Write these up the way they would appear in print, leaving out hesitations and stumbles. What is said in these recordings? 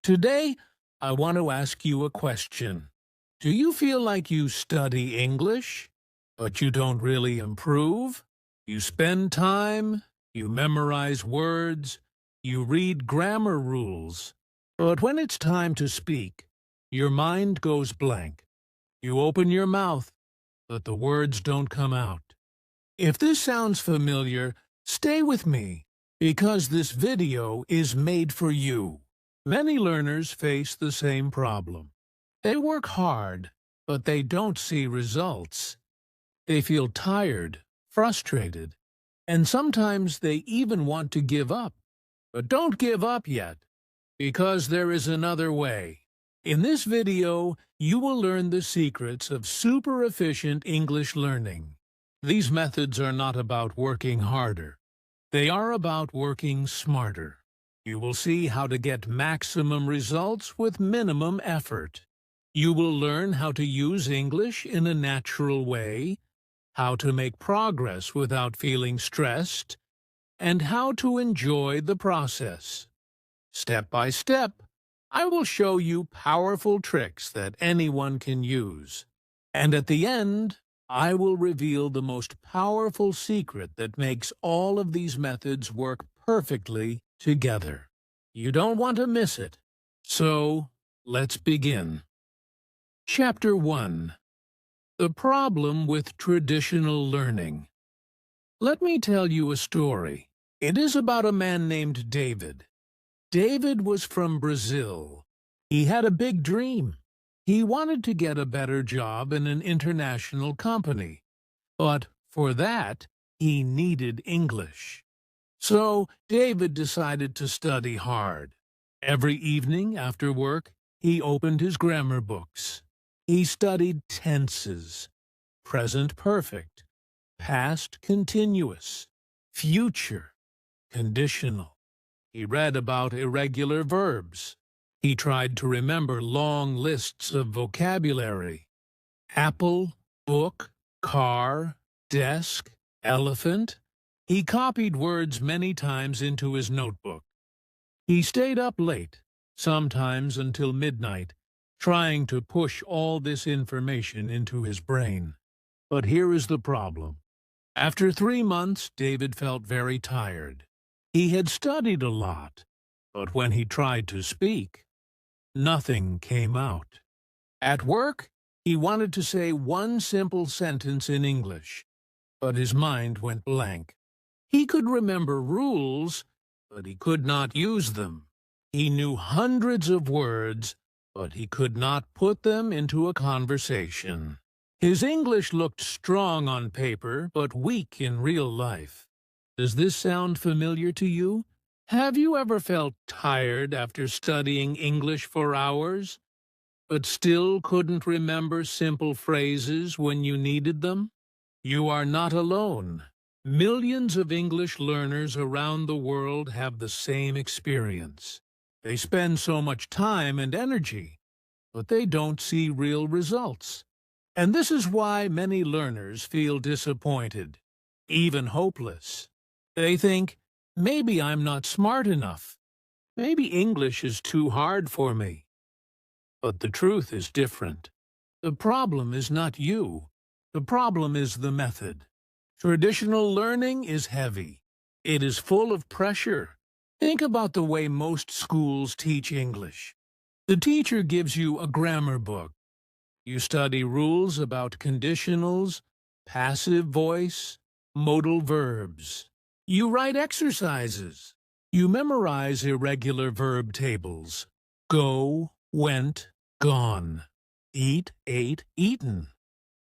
Today, I want to ask you a question. Do you feel like you study English, but you don't really improve? You spend time, you memorize words, you read grammar rules, but when it's time to speak, your mind goes blank. You open your mouth, but the words don't come out. If this sounds familiar, stay with me, because this video is made for you. Many learners face the same problem. They work hard, but they don't see results. They feel tired, frustrated, and sometimes they even want to give up. But don't give up yet, because there is another way. In this video, you will learn the secrets of super efficient English learning. These methods are not about working harder. They are about working smarter. You will see how to get maximum results with minimum effort. You will learn how to use English in a natural way, how to make progress without feeling stressed, and how to enjoy the process. Step by step, I will show you powerful tricks that anyone can use. And at the end, I will reveal the most powerful secret that makes all of these methods work perfectly together. You don't want to miss it. So, let's begin. Chapter 1. The Problem with Traditional Learning. Let me tell you a story. It is about a man named David. David was from Brazil. He had a big dream. He wanted to get a better job in an international company. But for that, he needed English. So David decided to study hard. Every evening after work, he opened his grammar books. He studied tenses, present perfect, past continuous, future, conditional. He read about irregular verbs. He tried to remember long lists of vocabulary. Apple, book, car, desk, elephant. He copied words many times into his notebook. He stayed up late, sometimes until midnight, trying to push all this information into his brain. But here is the problem. After 3 months, David felt very tired. He had studied a lot, but when he tried to speak, nothing came out. At work, he wanted to say one simple sentence in English, but his mind went blank. He could remember rules, but he could not use them. He knew hundreds of words, but he could not put them into a conversation. His English looked strong on paper, but weak in real life. Does this sound familiar to you? Have you ever felt tired after studying English for hours, but still couldn't remember simple phrases when you needed them? You are not alone. Millions of English learners around the world have the same experience. They spend so much time and energy, but they don't see real results. And this is why many learners feel disappointed, even hopeless. They think, maybe I'm not smart enough. Maybe English is too hard for me. But the truth is different. The problem is not you. The problem is the method. Traditional learning is heavy. It is full of pressure. Think about the way most schools teach English. The teacher gives you a grammar book. You study rules about conditionals, passive voice, modal verbs. You write exercises. You memorize irregular verb tables. Go, went, gone. Eat, ate, eaten.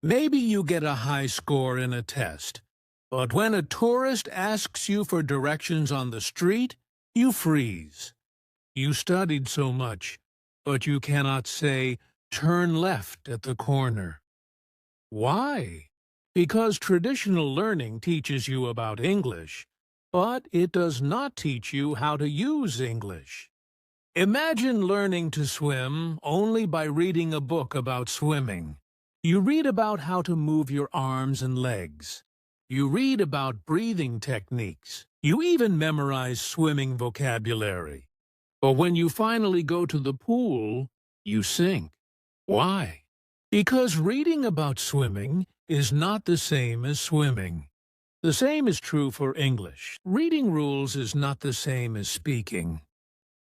Maybe you get a high score in a test. But when a tourist asks you for directions on the street, you freeze. You studied so much, but you cannot say, turn left at the corner. Why? Because traditional learning teaches you about English, but it does not teach you how to use English. Imagine learning to swim only by reading a book about swimming. You read about how to move your arms and legs. You read about breathing techniques. You even memorize swimming vocabulary. But when you finally go to the pool, you sink. Why? Because reading about swimming is not the same as swimming. The same is true for English. Reading rules is not the same as speaking.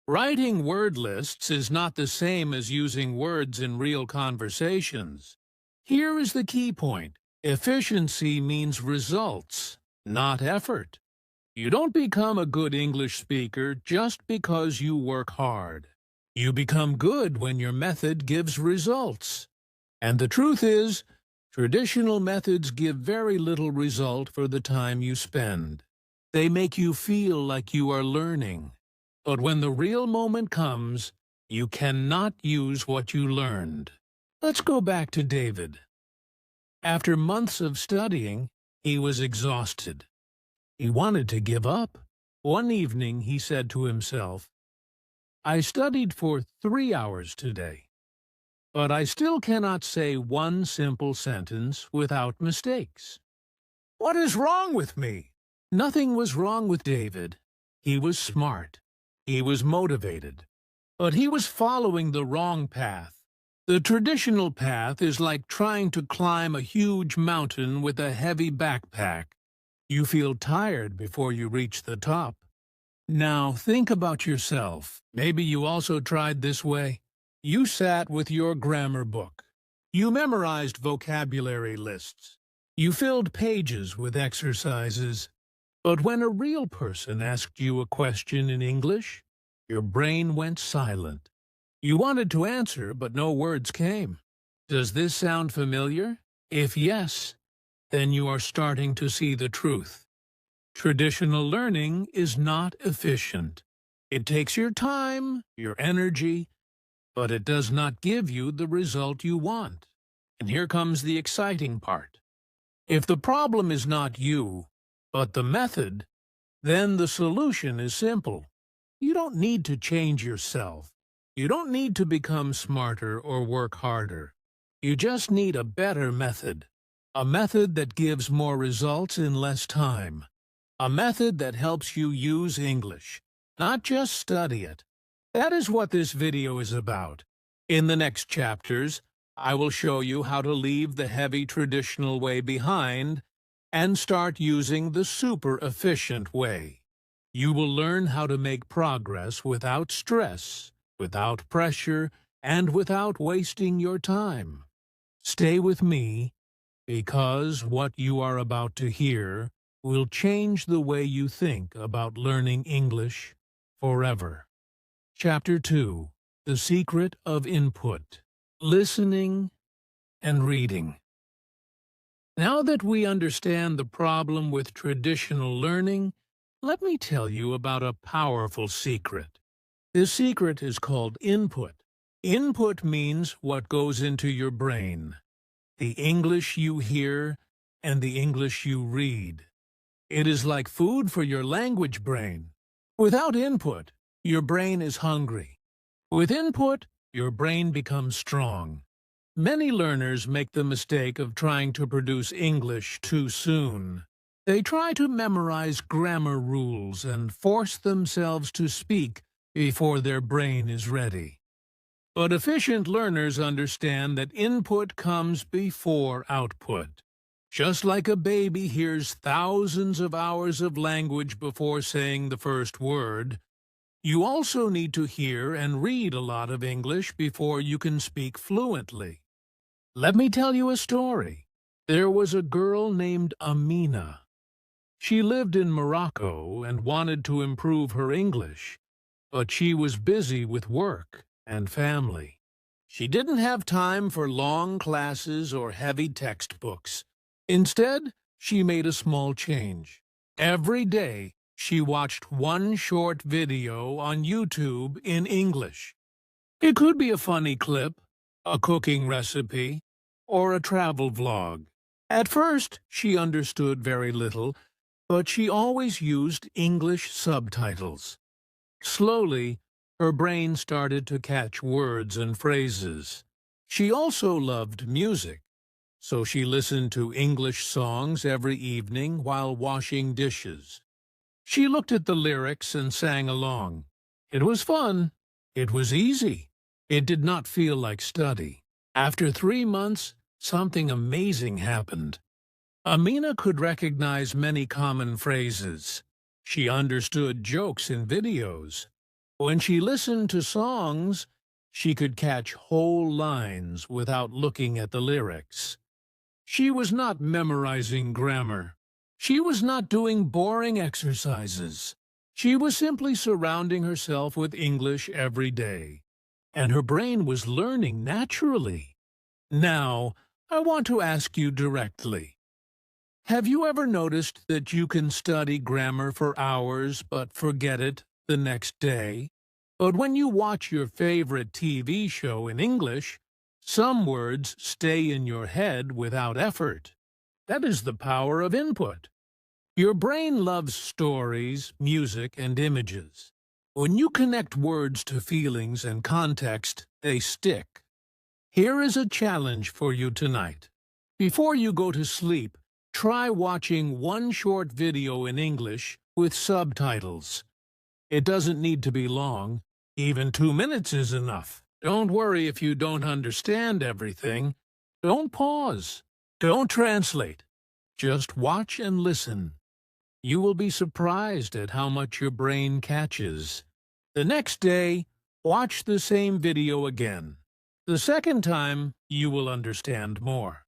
Writing word lists is not the same as using words in real conversations. Here is the key point. Efficiency means results, not effort. You don't become a good English speaker just because you work hard. You become good when your method gives results. And the truth is, traditional methods give very little result for the time you spend. They make you feel like you are learning. But when the real moment comes, you cannot use what you learned. Let's go back to David. After months of studying, he was exhausted. He wanted to give up. One evening he said to himself, "I studied for 3 hours today, but I still cannot say one simple sentence without mistakes. What is wrong with me?" Nothing was wrong with David. He was smart. He was motivated. But he was following the wrong path. The traditional path is like trying to climb a huge mountain with a heavy backpack. You feel tired before you reach the top. Now think about yourself. Maybe you also tried this way. You sat with your grammar book. You memorized vocabulary lists. You filled pages with exercises. But when a real person asked you a question in English, your brain went silent. You wanted to answer, but no words came. Does this sound familiar? If yes, then you are starting to see the truth. Traditional learning is not efficient. It takes your time, your energy, but it does not give you the result you want. And here comes the exciting part. If the problem is not you, but the method, then the solution is simple. You don't need to change yourself. You don't need to become smarter or work harder. You just need a better method. A method that gives more results in less time. A method that helps you use English, not just study it. That is what this video is about. In the next chapters, I will show you how to leave the heavy traditional way behind and start using the super efficient way. You will learn how to make progress without stress, without pressure, and without wasting your time. Stay with me, because what you are about to hear will change the way you think about learning English forever. Chapter 2. The Secret of Input. Listening and Reading. Now that we understand the problem with traditional learning, let me tell you about a powerful secret. This secret is called input. Input means what goes into your brain, the English you hear and the English you read. It is like food for your language brain. Without input, your brain is hungry. With input, your brain becomes strong. Many learners make the mistake of trying to produce English too soon. They try to memorize grammar rules and force themselves to speak before their brain is ready. But efficient learners understand that input comes before output. Just like a baby hears thousands of hours of language before saying the first word, you also need to hear and read a lot of English before you can speak fluently. Let me tell you a story. There was a girl named Amina. She lived in Morocco and wanted to improve her English, but she was busy with work and family. She didn't have time for long classes or heavy textbooks. Instead, she made a small change. Every day, she watched one short video on YouTube in English. It could be a funny clip, a cooking recipe, or a travel vlog. At first, she understood very little, but she always used English subtitles. Slowly, her brain started to catch words and phrases. She also loved music, so she listened to English songs every evening while washing dishes. She looked at the lyrics and sang along. It was fun. It was easy. It did not feel like study. After 3 months, something amazing happened. Amina could recognize many common phrases. She understood jokes in videos. When she listened to songs, she could catch whole lines without looking at the lyrics. She was not memorizing grammar. She was not doing boring exercises. She was simply surrounding herself with English every day, and her brain was learning naturally. Now, I want to ask you directly. Have you ever noticed that you can study grammar for hours but forget it the next day? But when you watch your favorite TV show in English, some words stay in your head without effort. That is the power of input. Your brain loves stories, music, and images. When you connect words to feelings and context, they stick. Here is a challenge for you tonight. Before you go to sleep, try watching one short video in English with subtitles. It doesn't need to be long. Even 2 minutes is enough. Don't worry if you don't understand everything. Don't pause. Don't translate. Just watch and listen. You will be surprised at how much your brain catches. The next day, watch the same video again. The second time, you will understand more.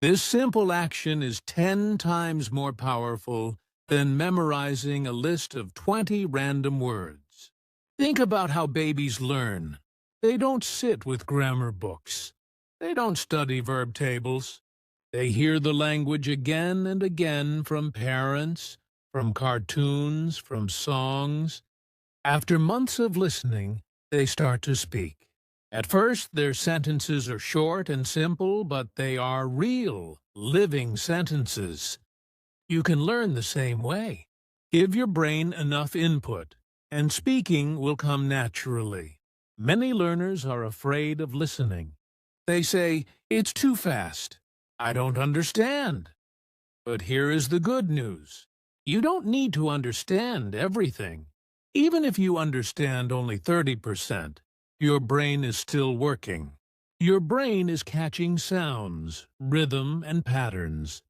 This simple action is 10 times more powerful than memorizing a list of 20 random words. Think about how babies learn. They don't sit with grammar books. They don't study verb tables. They hear the language again and again from parents, from cartoons, from songs. After months of listening, they start to speak. At first, their sentences are short and simple, but they are real, living sentences. You can learn the same way. Give your brain enough input, and speaking will come naturally. Many learners are afraid of listening. They say, "It's too fast. I don't understand." But here is the good news. You don't need to understand everything. Even if you understand only 30%, your brain is still working. Your brain is catching sounds, rhythm, and patterns.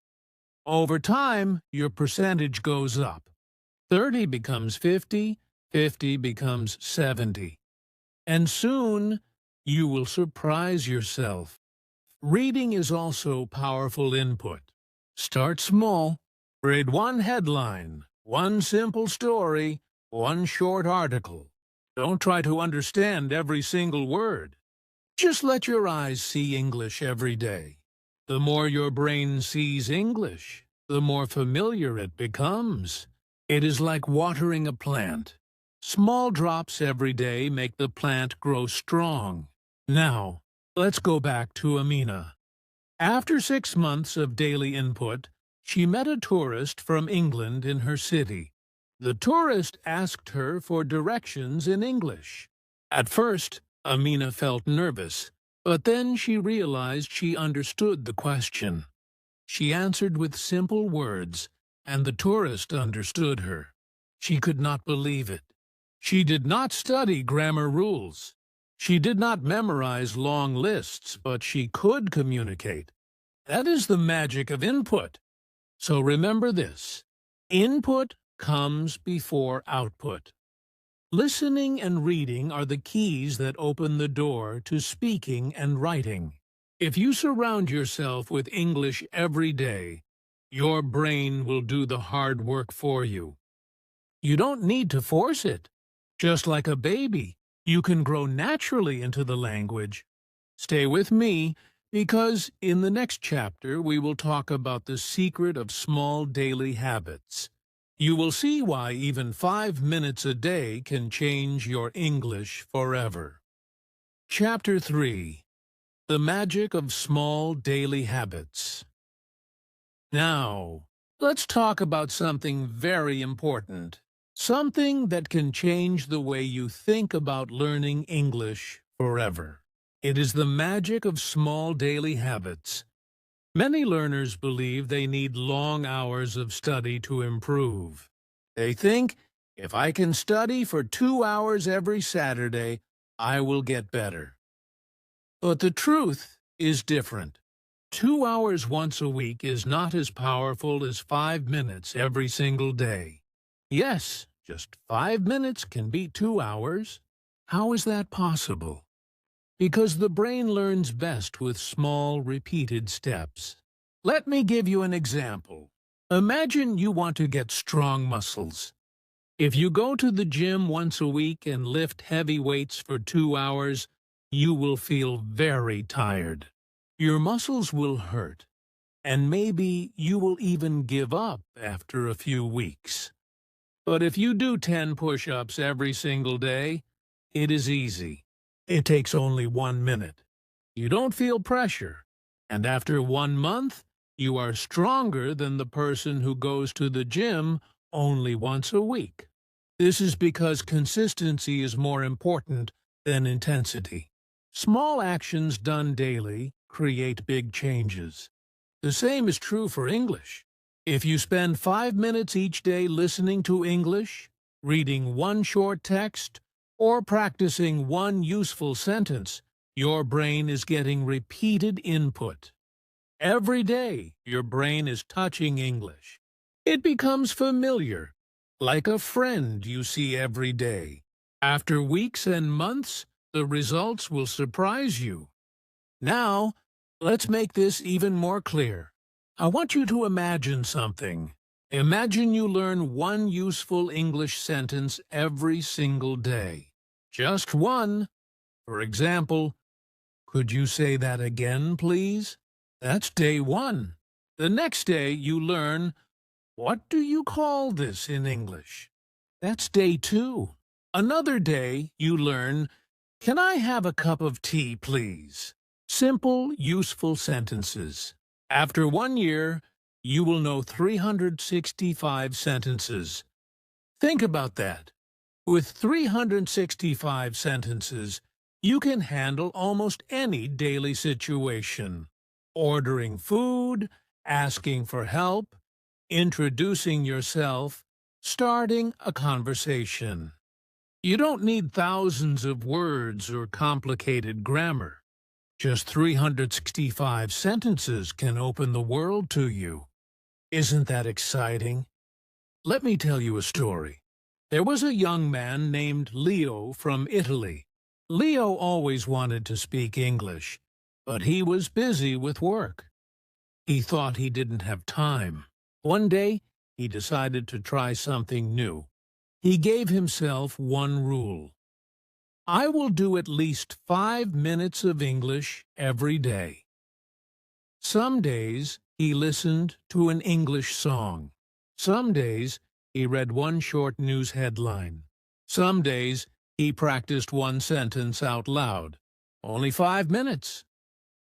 Over time, your percentage goes up. 30 becomes 50, 50 becomes 70. And soon, you will surprise yourself. Reading is also powerful input. Start small. Read one headline, one simple story, one short article. Don't try to understand every single word. Just let your eyes see English every day. The more your brain sees English, the more familiar it becomes. It is like watering a plant. Small drops every day make the plant grow strong. Now, let's go back to Amina. After 6 months of daily input, she met a tourist from England in her city. The tourist asked her for directions in English. At first, Amina felt nervous, but then she realized she understood the question. She answered with simple words, and the tourist understood her. She could not believe it. She did not study grammar rules. She did not memorize long lists, but she could communicate. That is the magic of input. So remember this: input comes before output. Listening and reading are the keys that open the door to speaking and writing. If you surround yourself with English every day, your brain will do the hard work for you. You don't need to force it. Just like a baby, you can grow naturally into the language. Stay with me, because in the next chapter we will talk about the secret of small daily habits. You will see why even 5 minutes a day can change your English forever. Chapter 3. The Magic of Small Daily Habits. Now, let's talk about something very important. Something that can change the way you think about learning English forever. It is the magic of small daily habits. Many learners believe they need long hours of study to improve. They think, If I can study for 2 hours every Saturday, I will get better. But the truth is different. 2 hours once a week is not as powerful as 5 minutes every single day. Yes, just 5 minutes can beat 2 hours. How is that possible? Because the brain learns best with small, repeated steps. Let me give you an example. Imagine you want to get strong muscles. If you go to the gym once a week and lift heavy weights for 2 hours, you will feel very tired. Your muscles will hurt, and maybe you will even give up after a few weeks. But if you do 10 push-ups every single day, it is easy. It takes only 1 minute. You don't feel pressure, and after 1 month, you are stronger than the person who goes to the gym only once a week. This is because consistency is more important than intensity. Small actions done daily create big changes. The same is true for English. If you spend 5 minutes each day listening to English, reading one short text, or practicing one useful sentence, your brain is getting repeated input. Every day, your brain is touching English. It becomes familiar, like a friend you see every day. After weeks and months, the results will surprise you. Now, let's make this even more clear. I want you to imagine something. Imagine you learn one useful English sentence every single day. Just one. For example, could you say that again, please? That's day one. The next day you learn, what do you call this in English? That's day two. Another day you learn, can I have a cup of tea, please? Simple, useful sentences. After 1 year, you will know 365 sentences. Think about that. With 365 sentences, you can handle almost any daily situation. Ordering food, asking for help, introducing yourself, starting a conversation. You don't need thousands of words or complicated grammar. Just 365 sentences can open the world to you. Isn't that exciting? Let me tell you a story. There was a young man named Leo from Italy. Leo always wanted to speak English, but he was busy with work. He thought he didn't have time. One day, he decided to try something new. He gave himself one rule. I will do at least 5 minutes of English every day. Some days, he listened to an English song. Some days, he read one short news headline. Some days, he practiced one sentence out loud. Only 5 minutes.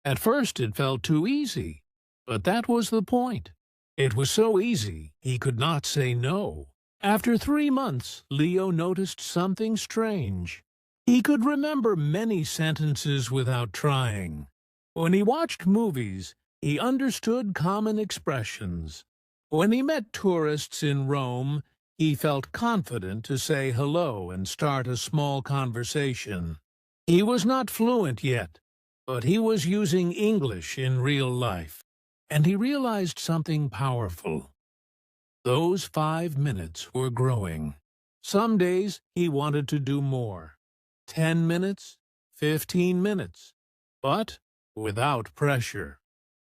At first, it felt too easy, but that was the point. It was so easy, he could not say no. After 3 months, Leo noticed something strange. He could remember many sentences without trying. When he watched movies, he understood common expressions. When he met tourists in Rome, he felt confident to say hello and start a small conversation. He was not fluent yet, but he was using English in real life. And he realized something powerful. Those 5 minutes were growing. Some days he wanted to do more. 10 minutes, 15 minutes, but without pressure.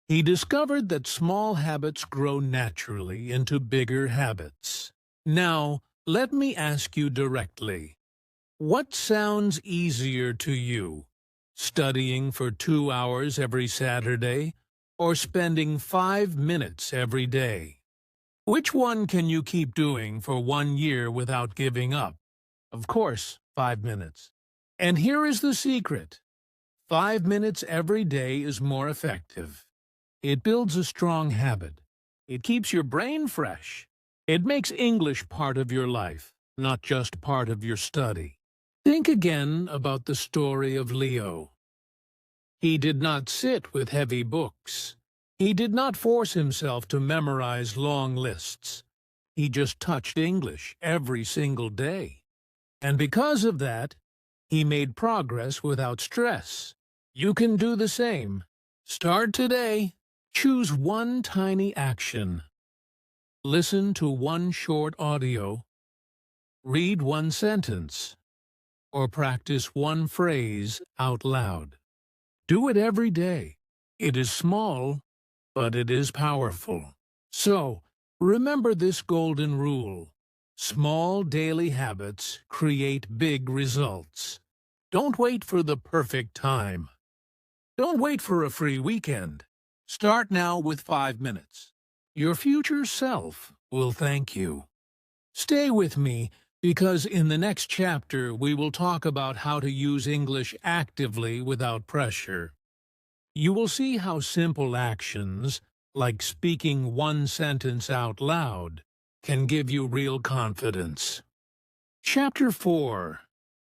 He discovered that small habits grow naturally into bigger habits. Now, let me ask you directly. What sounds easier to you? Studying for 2 hours every Saturday, or spending 5 minutes every day? Which one can you keep doing for 1 year without giving up? Of course, 5 minutes. And here is the secret. 5 minutes every day is more effective. It builds a strong habit. It keeps your brain fresh. It makes English part of your life, not just part of your study. Think again about the story of Leo. He did not sit with heavy books. He did not force himself to memorize long lists. he just touched English every single day. And because of that, he made progress without stress. You can do the same. Start today. Choose one tiny action. Listen to one short audio. Read one sentence. Or practice one phrase out loud. Do it every day. It is small, but it is powerful. So, remember this golden rule. Small daily habits create big results. Don't wait for the perfect time. Don't wait for a free weekend. Start now with 5 minutes. Your future self will thank you. Stay with me, because in the next chapter we will talk about how to use English actively without pressure. You will see how simple actions, like speaking one sentence out loud, can give you real confidence. Chapter 4.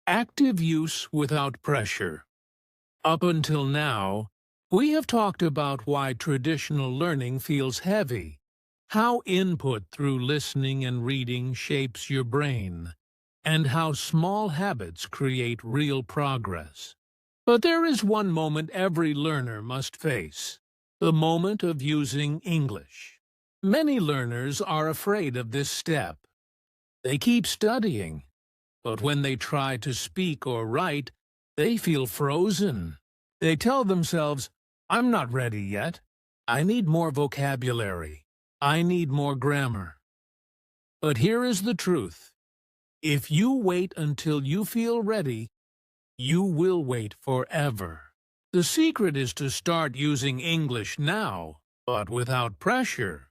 Active Use Without Pressure. Up until now, we have talked about why traditional learning feels heavy, how input through listening and reading shapes your brain, and how small habits create real progress. But there is one moment every learner must face, the moment of using English. Many learners are afraid of this step. They keep studying, but when they try to speak or write, they feel frozen. They tell themselves, "I'm not ready yet. I need more vocabulary. I need more grammar." But here is the truth. If you wait until you feel ready, you will wait forever. The secret is to start using English now, but without pressure.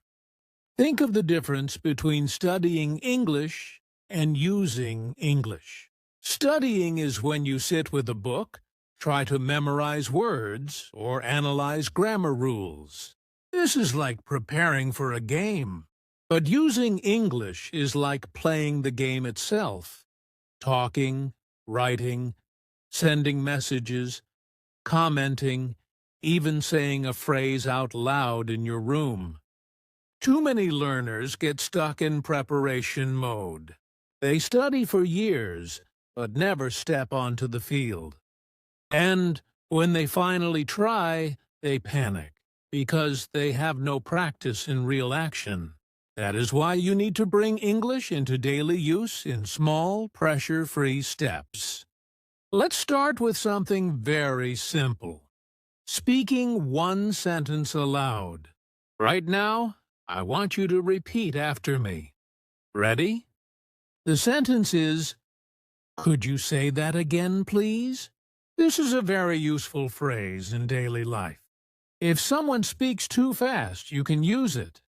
Think of the difference between studying English and using English. Studying is when you sit with a book, try to memorize words, or analyze grammar rules. This is like preparing for a game. But using English is like playing the game itself. Talking, writing, sending messages, commenting, even saying a phrase out loud in your room. Too many learners get stuck in preparation mode. They study for years, but never step onto the field. And when they finally try, they panic, because they have no practice in real action. That is why you need to bring English into daily use in small, pressure-free steps. Let's start with something very simple. Speaking one sentence aloud. Right now, I want you to repeat after me. Ready? The sentence is, "Could you say that again, please?" This is a very useful phrase in daily life. If someone speaks too fast, you can use it.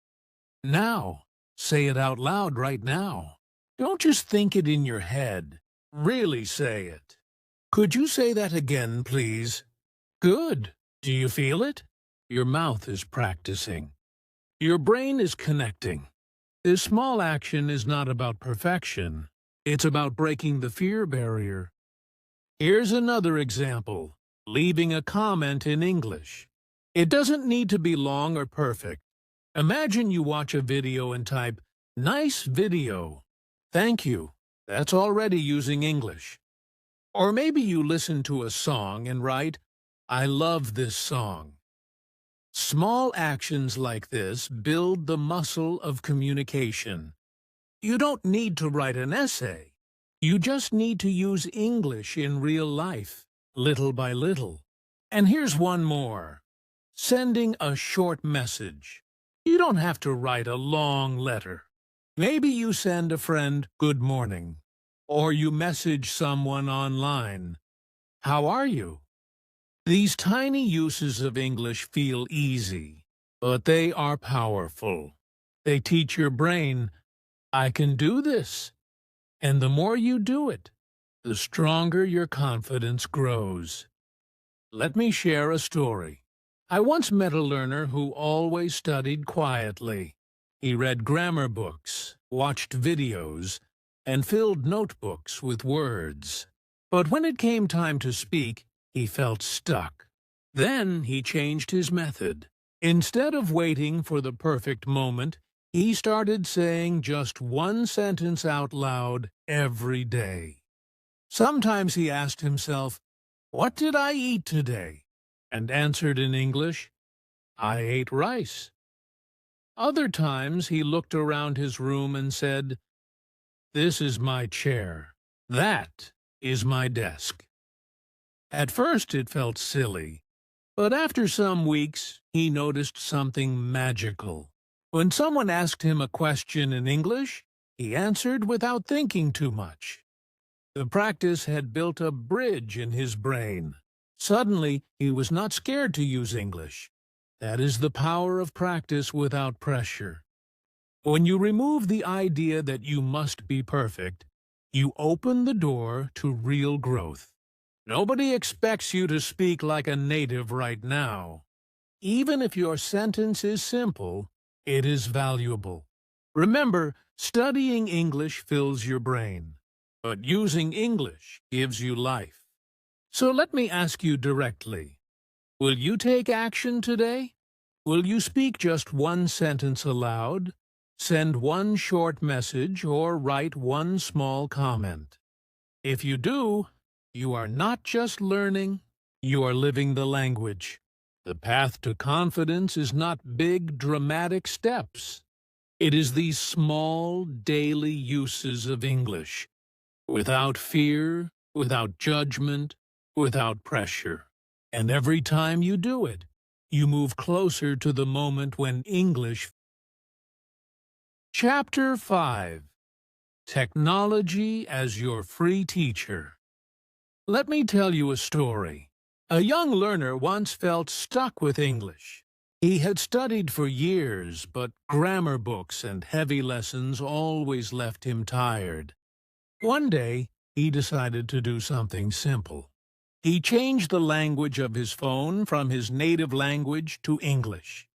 Now, say it out loud right now. Don't just think it in your head. Really say it. "Could you say that again, please?" Good. Do you feel it? Your mouth is practicing. Your brain is connecting. This small action is not about perfection. It's about breaking the fear barrier. Here's another example, leaving a comment in English. It doesn't need to be long or perfect. Imagine you watch a video and type, "Nice video. Thank you." That's already using English. Or maybe you listen to a song and write, "I love this song." Small actions like this build the muscle of communication. You don't need to write an essay. You just need to use English in real life, little by little. And here's one more. Sending a short message. You don't have to write a long letter. Maybe you send a friend, "Good morning," or you message someone online, "How are you?" These tiny uses of English feel easy, but they are powerful. They teach your brain, "I can do this." And the more you do it, the stronger your confidence grows. Let me share a story. I once met a learner who always studied quietly. He read grammar books, watched videos, and filled notebooks with words. But when it came time to speak, he felt stuck. Then he changed his method. Instead of waiting for the perfect moment, He started saying just one sentence out loud every day. Sometimes he asked himself, "What did I eat today?" and answered in English, "I ate rice." Other times he looked around his room and said, "This is my chair. That is my desk." At first it felt silly, but after some weeks he noticed something magical. When someone asked him a question in English, he answered without thinking too much. The practice had built a bridge in his brain. Suddenly, he was not scared to use English. That is the power of practice without pressure. When you remove the idea that you must be perfect, you open the door to real growth. Nobody expects you to speak like a native right now. Even if your sentence is simple, it is valuable. Remember, studying English fills your brain, but using English gives you life. So let me ask you directly, will you take action today? Will you speak just one sentence aloud, send one short message, or write one small comment? If you do, you are not just learning, you are living the language. The path to confidence is not big, dramatic steps. It is these small, daily uses of English, without fear, without judgment, without pressure. And every time you do it, you move closer to the moment when English. Chapter 5. Technology as your free teacher. Let me tell you a story. A young learner once felt stuck with English. He had studied for years, but grammar books and heavy lessons always left him tired. One day, he decided to do something simple. He changed the language of his phone from his native language to English.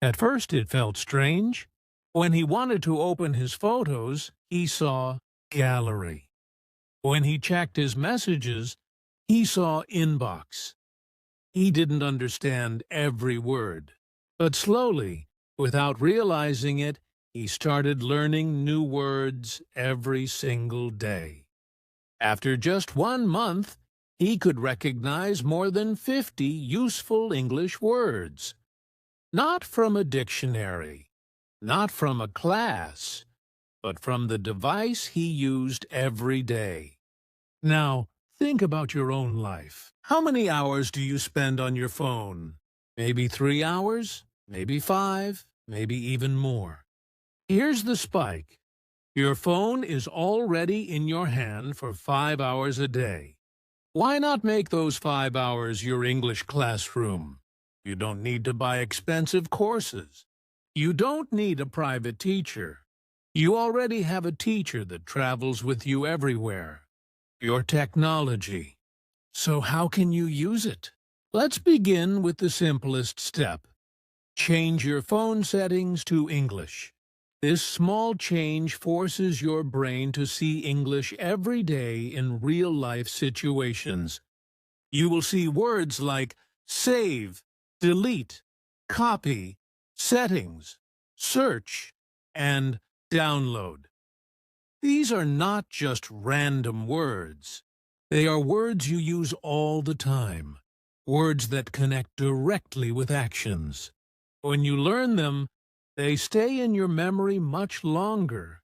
At first it felt strange. When he wanted to open his photos, he saw Gallery. When he checked his messages, he saw Inbox. He didn't understand every word, but slowly, without realizing it, he started learning new words every single day. After just 1 month, he could recognize more than 50 useful English words. Not from a dictionary, not from a class, but from the device he used every day. Now, think about your own life. How many hours do you spend on your phone? Maybe 3 hours, maybe 5, maybe even more. Here's the spike. Your phone is already in your hand for 5 hours a day. Why not make those 5 hours your English classroom? You don't need to buy expensive courses. You don't need a private teacher. You already have a teacher that travels with you everywhere. Your technology. So how can you use it? Let's begin with the simplest step. Change your phone settings to English. This small change forces your brain to see English every day in real-life situations. You will see words like save, delete, copy, settings, search, and download. These are not just random words. They are words you use all the time, words that connect directly with actions. When you learn them, they stay in your memory much longer,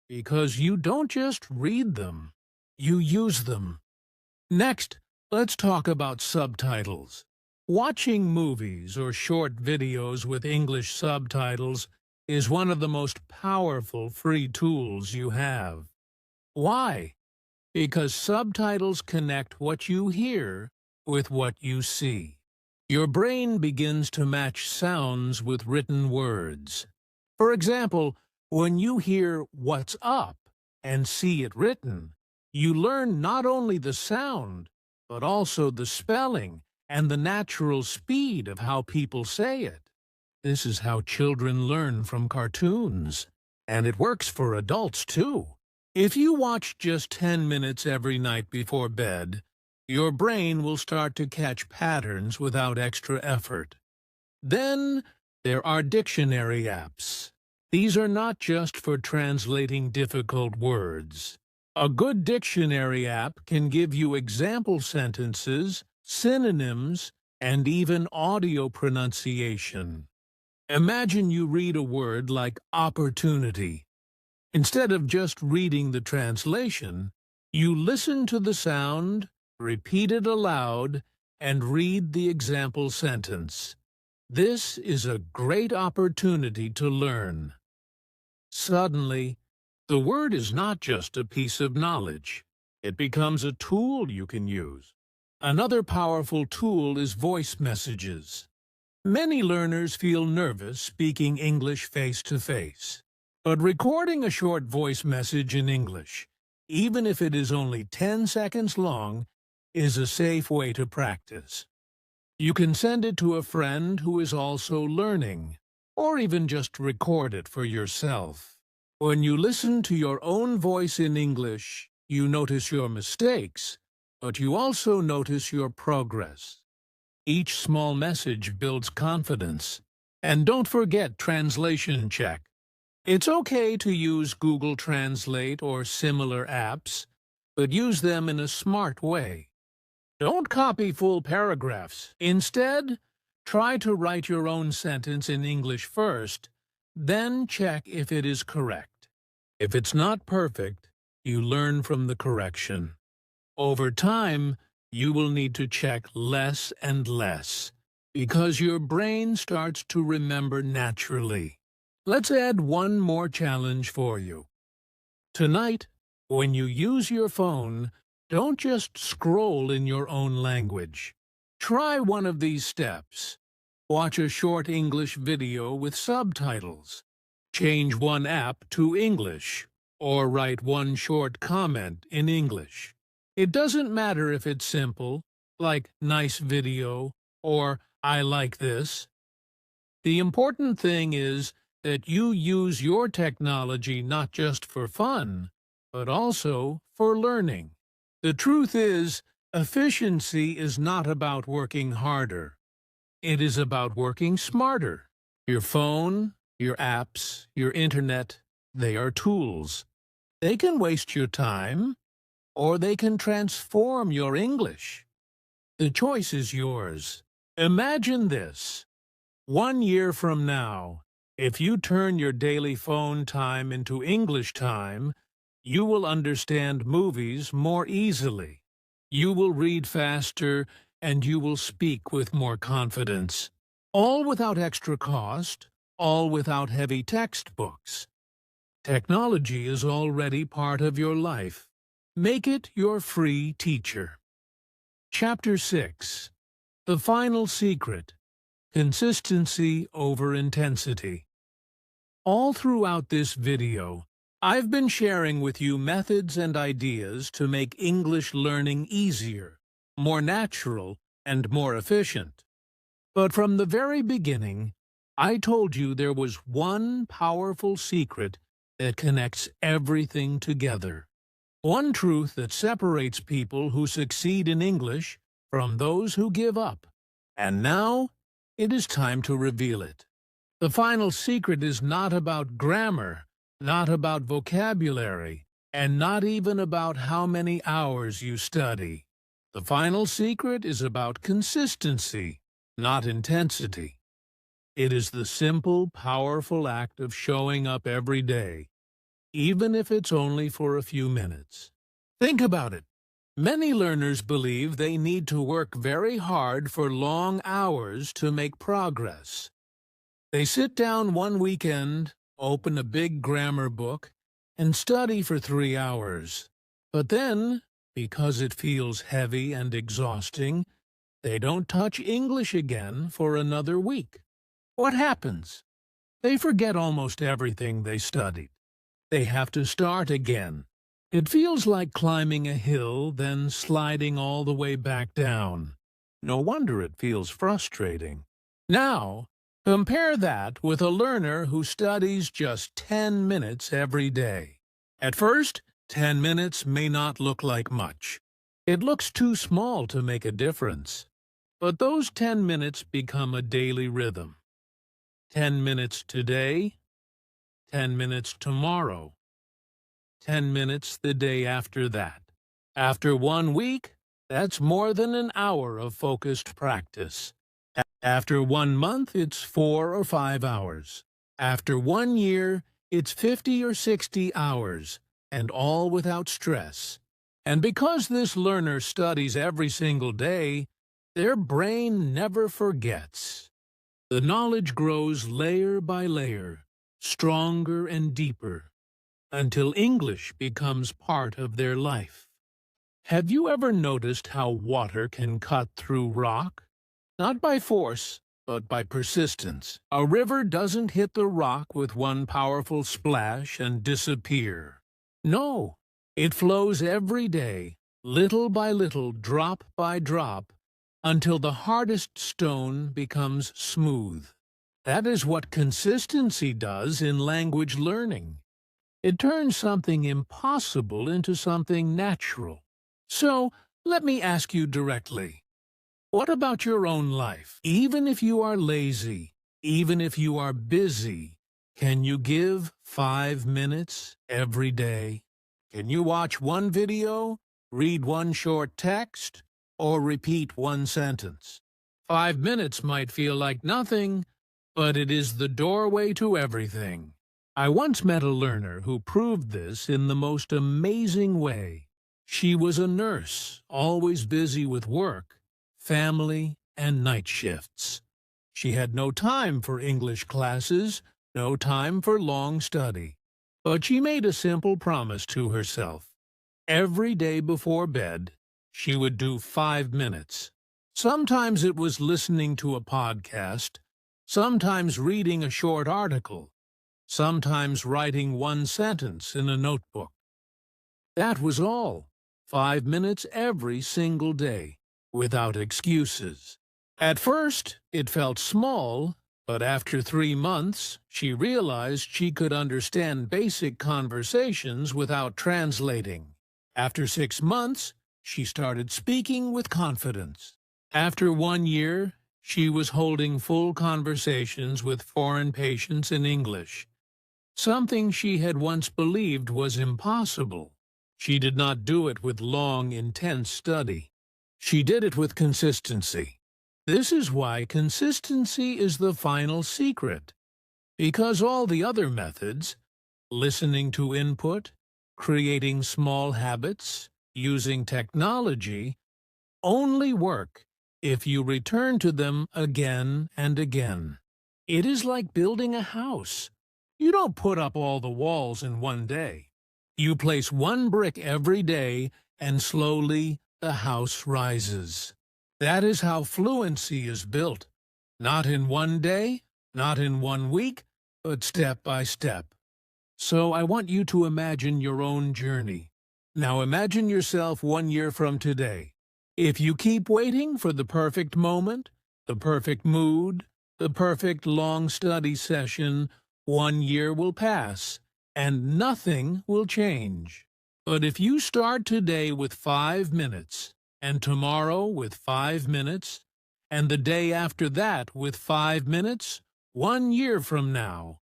because you don't just read them, you use them. Next, let's talk about subtitles. Watching movies or short videos with English subtitles is one of the most powerful free tools you have. Why? Because subtitles connect what you hear with what you see. Your brain begins to match sounds with written words. For example, when you hear "what's up" and see it written, you learn not only the sound, but also the spelling and the natural speed of how people say it. This is how children learn from cartoons. And it works for adults, too. If you watch just 10 minutes every night before bed, your brain will start to catch patterns without extra effort. Then there are dictionary apps. These are not just for translating difficult words. A good dictionary app can give you example sentences, synonyms, and even audio pronunciation. Imagine you read a word like opportunity. Instead of just reading the translation, you listen to the sound, repeat it aloud, and read the example sentence. This is a great opportunity to learn. Suddenly, the word is not just a piece of knowledge. It becomes a tool you can use. Another powerful tool is voice messages. Many learners feel nervous speaking English face-to-face. But recording a short voice message in English, even if it is only 10 seconds long, is a safe way to practice. You can send it to a friend who is also learning, or even just record it for yourself. When you listen to your own voice in English, you notice your mistakes, but you also notice your progress. Each small message builds confidence. And don't forget translation check. It's okay to use Google Translate or similar apps, but use them in a smart way. Don't copy full paragraphs. Instead, try to write your own sentence in English first, then check if it is correct. If it's not perfect, you learn from the correction. Over time, you will need to check less and less, because your brain starts to remember naturally. Let's add one more challenge for you. Tonight, when you use your phone, don't just scroll in your own language. Try one of these steps. Watch a short English video with subtitles. Change one app to English, or write one short comment in English. It doesn't matter if it's simple, like nice video, or I like this. The important thing is that you use your technology not just for fun, but also for learning. The truth is, efficiency is not about working harder. It is about working smarter. Your phone, your apps, your internet, they are tools. They can waste your time, or they can transform your English. The choice is yours. Imagine this. 1 year from now, if you turn your daily phone time into English time, you will understand movies more easily. You will read faster, and you will speak with more confidence. All without extra cost, all without heavy textbooks. Technology is already part of your life. Make it your free teacher. Chapter 6. The Final Secret. Consistency over intensity. All throughout this video, I've been sharing with you methods and ideas to make English learning easier, more natural, and more efficient. But from the very beginning, I told you there was one powerful secret that connects everything together. One truth that separates people who succeed in English from those who give up. And now, it is time to reveal it. The final secret is not about grammar, not about vocabulary, and not even about how many hours you study. The final secret is about consistency, not intensity. It is the simple, powerful act of showing up every day, even if it's only for a few minutes. Think about it. Many learners believe they need to work very hard for long hours to make progress. They sit down one weekend, open a big grammar book, and study for 3 hours. But then, because it feels heavy and exhausting, they don't touch English again for another week. What happens? They forget almost everything they studied. They have to start again. It feels like climbing a hill, then sliding all the way back down. No wonder it feels frustrating. Now, compare that with a learner who studies just 10 minutes every day. At first, 10 minutes may not look like much. It looks too small to make a difference. But those 10 minutes become a daily rhythm. 10 minutes today, 10 minutes tomorrow, 10 minutes the day after that. After 1 week, that's more than an hour of focused practice. After 1 month, it's 4 or 5 hours. After 1 year, it's 50 or 60 hours, and all without stress. And because this learner studies every single day, their brain never forgets. The knowledge grows layer by layer, stronger and deeper, until English becomes part of their life. Have you ever noticed how water can cut through rock? Not by force, but by persistence. A river doesn't hit the rock with one powerful splash and disappear. No, it flows every day, little by little, drop by drop, until the hardest stone becomes smooth. That is what consistency does in language learning. It turns something impossible into something natural. So, let me ask you directly. What about your own life? Even if you are lazy, even if you are busy, can you give 5 minutes every day? Can you watch one video, read one short text, or repeat one sentence? 5 minutes might feel like nothing, but it is the doorway to everything. I once met a learner who proved this in the most amazing way. She was a nurse, always busy with work, family, and night shifts. She had no time for English classes, no time for long study. But she made a simple promise to herself. Every day before bed, she would do 5 minutes. Sometimes it was listening to a podcast, sometimes reading a short article, sometimes writing one sentence in a notebook. That was all. 5 minutes every single day, without excuses. At first, it felt small, but after 3 months, she realized she could understand basic conversations without translating. After 6 months, she started speaking with confidence. After 1 year, she was holding full conversations with foreign patients in English, something she had once believed was impossible. She did not do it with long, intense study. She did it with consistency. This is why consistency is the final secret. Because all the other methods, listening to input, creating small habits, using technology, only work if you return to them again and again. It is like building a house. You don't put up all the walls in one day. You place one brick every day, and slowly the house rises. That is how fluency is built. Not in one day, not in 1 week, but step by step. So I want you to imagine your own journey. Now imagine yourself 1 year from today. If you keep waiting for the perfect moment, the perfect mood, the perfect long study session, 1 year will pass, and nothing will change. But if you start today with 5 minutes, and tomorrow with 5 minutes, and the day after that with 5 minutes, 1 year from now,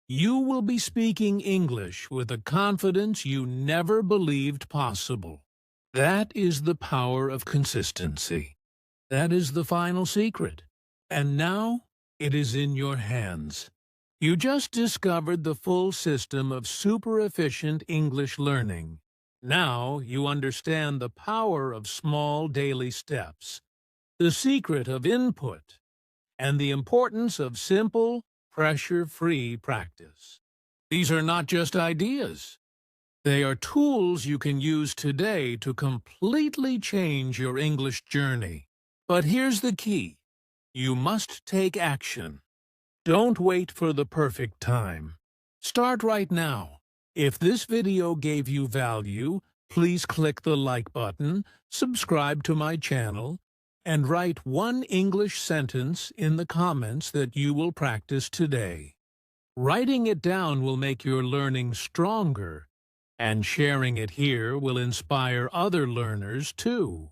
you will be speaking English with a confidence you never believed possible. That is the power of consistency. That is the final secret. And now it is in your hands. You just discovered the full system of super efficient English learning. Now you understand the power of small daily steps, the secret of input, and the importance of simple, pressure-free practice. These are not just ideas. They are tools you can use today to completely change your English journey. But here's the key. You must take action. Don't wait for the perfect time. Start right now. If this video gave you value, please click the like button, subscribe to my channel, and write one English sentence in the comments that you will practice today. Writing it down will make your learning stronger, and sharing it here will inspire other learners too.